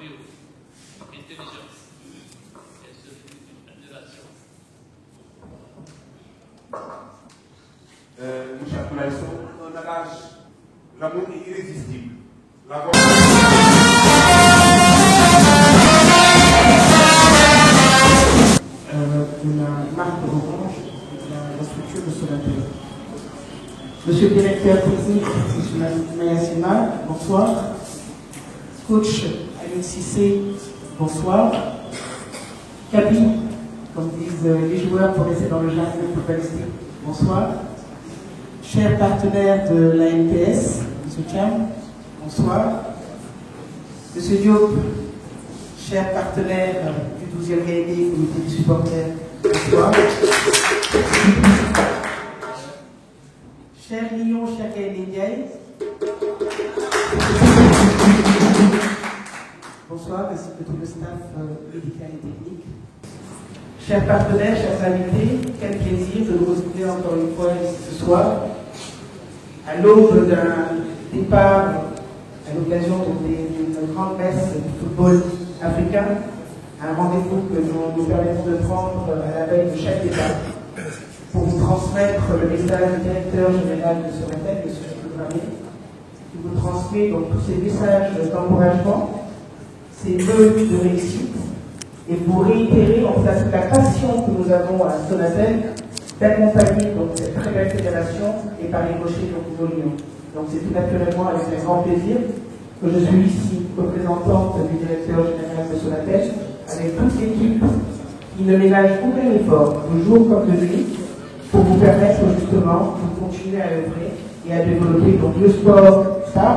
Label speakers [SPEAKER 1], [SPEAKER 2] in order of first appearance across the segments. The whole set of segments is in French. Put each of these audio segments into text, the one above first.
[SPEAKER 1] brio, intelligence et surtout une admiration.
[SPEAKER 2] Monsieur Abdoulaye Sow, un adage, l'amour est irrésistible.
[SPEAKER 3] De la marque Orange, la structure de Sonatel. Monsieur le directeur technique, M. Mayassima, bonsoir. Coach Aliou Cissé, bonsoir. Kaby, comme disent les joueurs pour rester dans le jargon footballistique, bonsoir. Chers partenaires de la NPS, M. Thiam, bonsoir. Monsieur Diop, chers partenaires du 12e Gaëdé, comité du supporter, bonsoir. Chers Lyon, chers Gaëdé Ndiaye, bonsoir, ainsi que tout le staff médical et technique. Chers partenaires, chers invités, quel plaisir de vous retrouver encore une fois ici ce soir, à l'aube d'un départ, à l'occasion d'une grande messe du football africain, un rendez-vous que nous permettons de prendre à la veille de chaque débat pour vous transmettre le message du directeur général de Sonatel, M. Programmé, qui vous transmet donc tous ces messages d'encouragement, ces vœux de réussite, et pour réitérer en fait la passion que nous avons à Sonatel d'accompagner donc cette très belle fédération et par ricochet donc nos Lions. Donc c'est tout naturellement avec un grand plaisir que je suis ici, représentante du directeur général de Sonatel, avec toute l'équipe qui ne ménage aucun effort, de jour comme de nuit, pour vous permettre justement de continuer à œuvrer et à développer donc le sport star,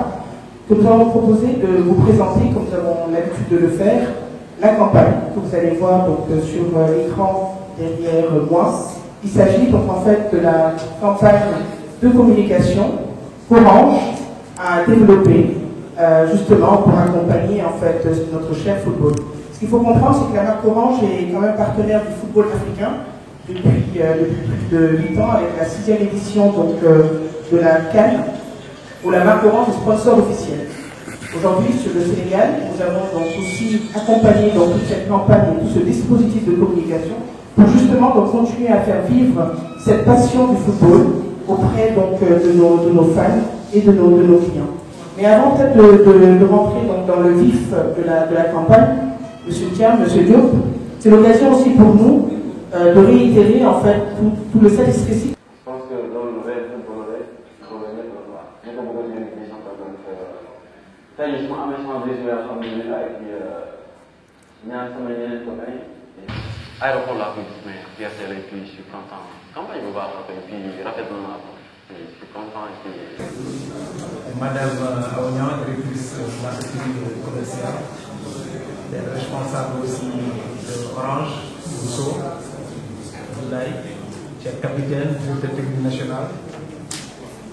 [SPEAKER 3] que nous avons proposé de vous présenter, comme nous avons l'habitude de le faire, la campagne que vous allez voir donc sur l'écran derrière moi. Il s'agit donc en fait de la campagne de communication qu'Orange a développée justement pour accompagner en fait notre cher football. Ce qu'il faut comprendre, c'est que la marque Orange est quand même partenaire du football africain depuis plus de 8 ans avec la 6e édition donc, de la CAN, où la marque Orange est sponsor officiel. Aujourd'hui, sur le Sénégal, nous avons donc aussi accompagné donc, toute cette campagne et tout ce dispositif de communication pour justement donc, continuer à faire vivre cette passion du football auprès donc, de nos fans et de nos clients. Mais avant peut-être de rentrer donc, dans le vif de la campagne, M. Thiam, M. Diop, c'est l'occasion aussi pour nous de réitérer en fait tout le satisfait.
[SPEAKER 4] Je pense que dans le réel football, il faut venir dans le noir. Je ne sais pas pourquoi je viens de ça, je suis en Brésil, alhamdoulilah, et puis, il y a un semaine copain. Aéroport là, mais fierté, et puis je suis content. Campagne va et puis rapidement, je suis content. Et puis...
[SPEAKER 5] Madame Aognan, directrice de marketing commercial, responsable aussi de Orange, Bousso, Boulaye, chef capitaine, directeur technique national,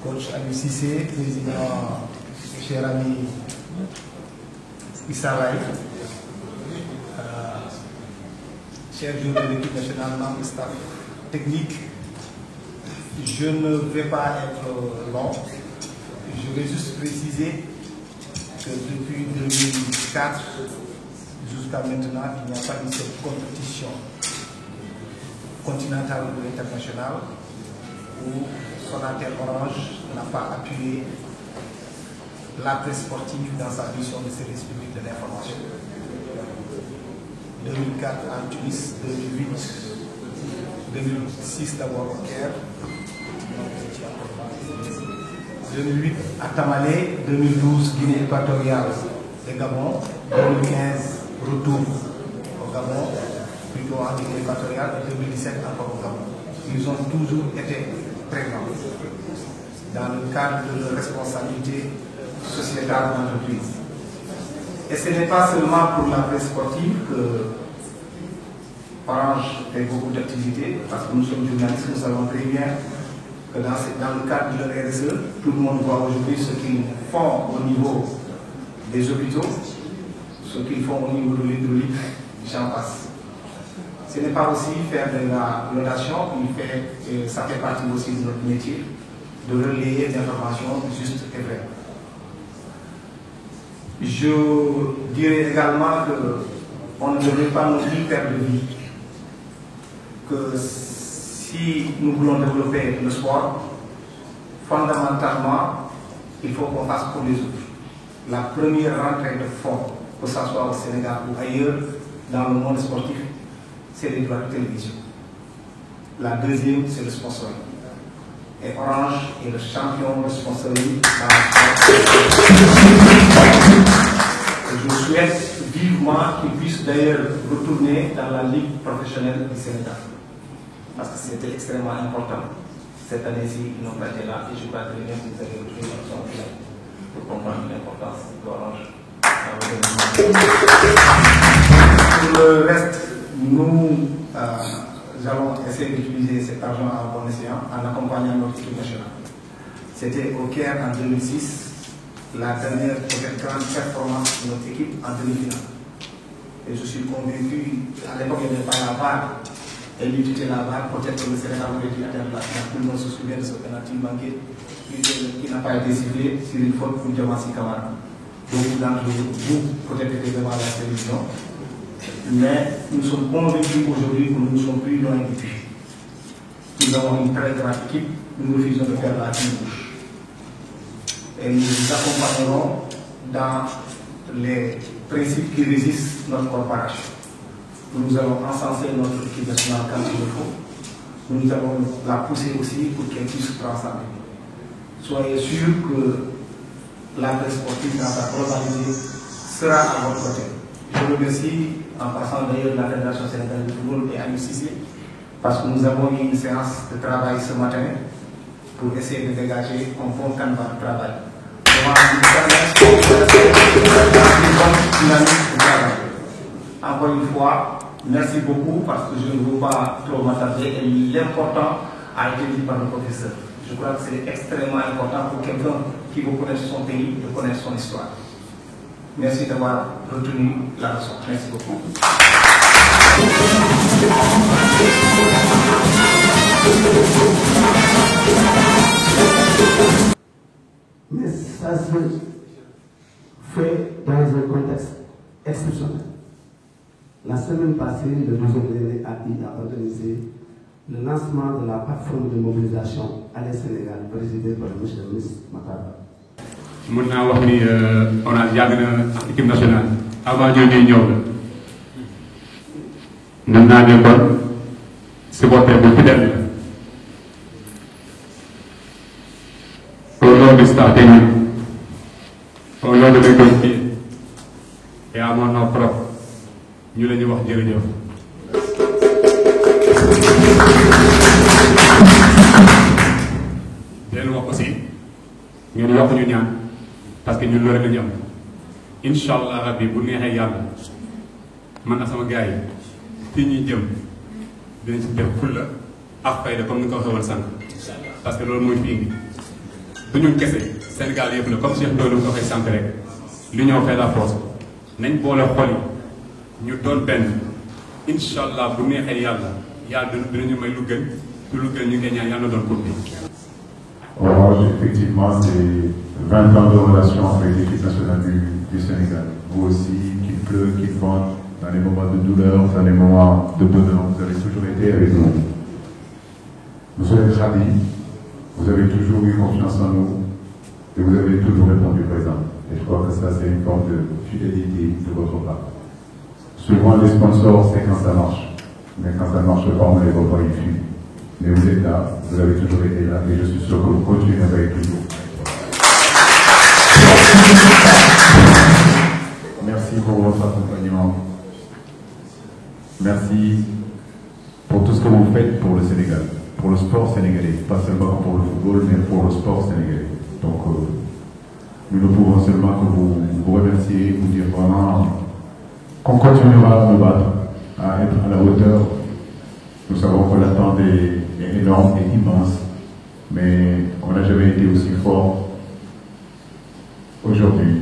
[SPEAKER 5] coach Aliou Cissé, président, cher ami Issa Ray, cher joueur de l'équipe nationale, membre du staff technique. Je ne vais pas être long. Je vais juste préciser que depuis 2004 jusqu'à maintenant, il n'y a pas eu cette compétition continentale ou internationale où Sonatel Orange n'a pas appuyé la presse sportive dans sa mission de service public de l'information. 2004 en Tunis, 2008, 2006 d'abord au Caire, 2008 à Tamale, 2012 Guinée équatoriale et Gabon, 2015 retour au Gabon, plutôt en Guinée équatoriale, et 2017 encore au Gabon. Ils ont toujours été présents dans le cadre de leur responsabilité sociétale d'entreprise. Et ce n'est pas seulement pour la presse sportive que Orange fait beaucoup d'activités, parce que nous sommes journalistes, nous savons très bien que dans le cadre de leur RSE, tout le monde voit aujourd'hui ce qu'ils font au niveau des hôpitaux, ce qu'ils font au niveau de l'hydraulique, j'en passe. Ce n'est pas aussi faire de la relation, ça fait partie aussi de notre métier, de relayer des informations justes et vraies. Je dirais également qu'on ne devrait pas non plus perdre de vie. Que si nous voulons développer le sport, fondamentalement, il faut qu'on fasse pour les autres. La première rentrée de fonds, que ce soit au Sénégal ou ailleurs, dans le monde sportif, c'est les droits de télévision. La deuxième, c'est le sponsoring. Et Orange est le champion de sponsoring dans le sport. Je souhaite vivement qu'il puisse d'ailleurs retourner dans la Ligue professionnelle du Sénégal. Parce que c'était extrêmement important. Cette année-ci, ils n'ont pas été là et je crois que les mêmes vous avez retrouvé dans son final pour comprendre l'importance d'Orange. Pour le reste, nous allons essayer d'utiliser cet argent à bon escient en accompagnant notre équipe nationale. C'était au Caire en 2006, la dernière peut-être grande performance de notre équipe en demi-finale. Et je suis convaincu, à l'époque il n'y avait pas la VAR, et l'utilité de la VAR, peut-être que le Sénégal aurait dû atteindre la finale. Tout le monde se souvient de ce penalty manqué qui n'a pas été ciblé sur une faute pour Djamassi Kamara. Beaucoup d'entre vous peut-être étaient devant la télévision. Mais nous sommes convaincus aujourd'hui que nous ne sommes plus loin du but. Nous avons une très grande équipe, nous refusons de faire la bouche. Et nous nous accompagnerons dans les principes qui résistent notre corporation. Nous allons encenser notre équipe nationale quand il le faut. Nous allons la pousser aussi pour qu'elle puisse transcender. Soyez sûrs que la presse sportive dans sa globalité sera à votre côté. Je remercie en passant d'ailleurs la Fédération sénégalaise de football et à l'UCC parce que nous avons eu une séance de travail ce matin pour essayer de dégager un bon canevas de travail. Encore une fois, merci beaucoup parce que je ne veux pas trop m'attarder et l'important a été dit par le professeur. Je crois que c'est extrêmement important pour quelqu'un qui veut connaître son pays, de connaître son histoire. Merci d'avoir retenu la leçon. Merci beaucoup.
[SPEAKER 3] Mais ça se fait dans un contexte exceptionnel. La semaine passée, le 12 février a organisé le lancement de la plateforme de mobilisation Allez Sénégal, présidée par M. le ministre Matar Ba.
[SPEAKER 6] mën naa wax ni Orange yàgg na équipe nationale avant ñooñu ñëw la mën naa ne kon supporter bu fidèle la au nom du staff technique au nom de mes coéquipiers et à mon nom propre ñu la ñuy wax jërëjëf. leen wax aussi ngeen yokk ñu ñaan parce que ñun loolu la ñu am incha allah rabbi bu neexee yàlla man na sama gars yi fii ñuy jëm dinañ ci def fulla ak fayda comme ni nga ko waxee woon sànq parce que loolu mooy fi indi du ñun kese Sénégal yëpp la comme Cheikh Ndoye ko waxee sànq rek l'union fait la force nañ boole xol yi ñu doon benn incha allah bu neexee yàlla dinañu may lu gën lu gën ñu ngi ñaan yàlla doon coupe bi.
[SPEAKER 7] Orange, effectivement, c'est 20 ans de relation avec l'équipe nationale du Sénégal. Vous aussi, qu'il pleut, qu'il vente, dans les moments de douleur, dans les moments de bonheur, vous avez toujours été avec nous. Nous sommes ravis, vous avez toujours eu confiance en nous et vous avez toujours répondu présent. Et je crois que ça, c'est une forme de fidélité de votre part. Souvent, les sponsors, c'est quand ça marche. Mais quand ça ne marche pas, on ne les voit pas, ils fuient. Mais vous êtes là, vous avez toujours été là, et je suis sûr que vous continuerez toujours. Merci pour votre accompagnement. Merci pour tout ce que vous faites pour le Sénégal, pour le sport sénégalais, pas seulement pour le football, mais pour le sport sénégalais. Donc, nous ne pouvons seulement que vous remercier, vous dire vraiment qu'on continuera à nous battre, à être à la hauteur. Nous savons que l'attente est énorme et immense, mais on n'a jamais été aussi fort. Aujourd'hui,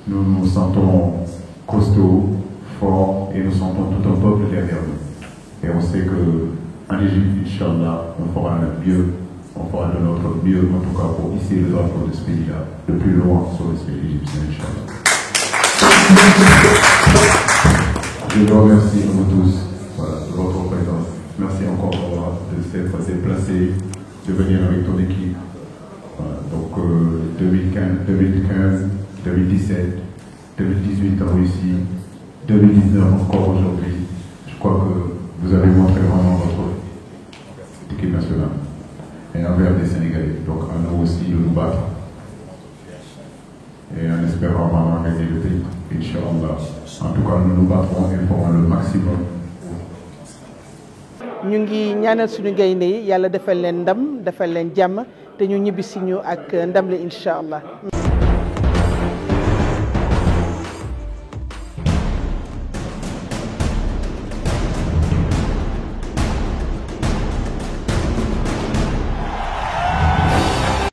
[SPEAKER 7] nous nous sentons costauds, forts, et nous sentons tout un peuple derrière nous. Et on sait qu'en Égypte, Inch'Allah, on fera le mieux, on fera de notre mieux, en tout cas pour hisser le drapeau de ce pays-là, le plus loin sur le pays égyptien, Inch'Allah. Je vous remercie à vous tous de votre présence. Merci encore de s'être déplacé, de venir avec ton équipe. Donc 2015, 2017, 2018 en Russie, 2019 encore aujourd'hui. Je crois que vous avez montré vraiment votre équipe nationale et envers des Sénégalais. Donc à nous aussi de nous battre et en espérant vraiment gagner le pays, Inch'Allah. En tout cas, nous nous battrons et ferons le maximum.
[SPEAKER 3] ñu ngi ñaanal suñu gaynde yi yàlla defal leen ndam defal leen jàmm te ñu ñibbisi ñu ak ndam la incha allah.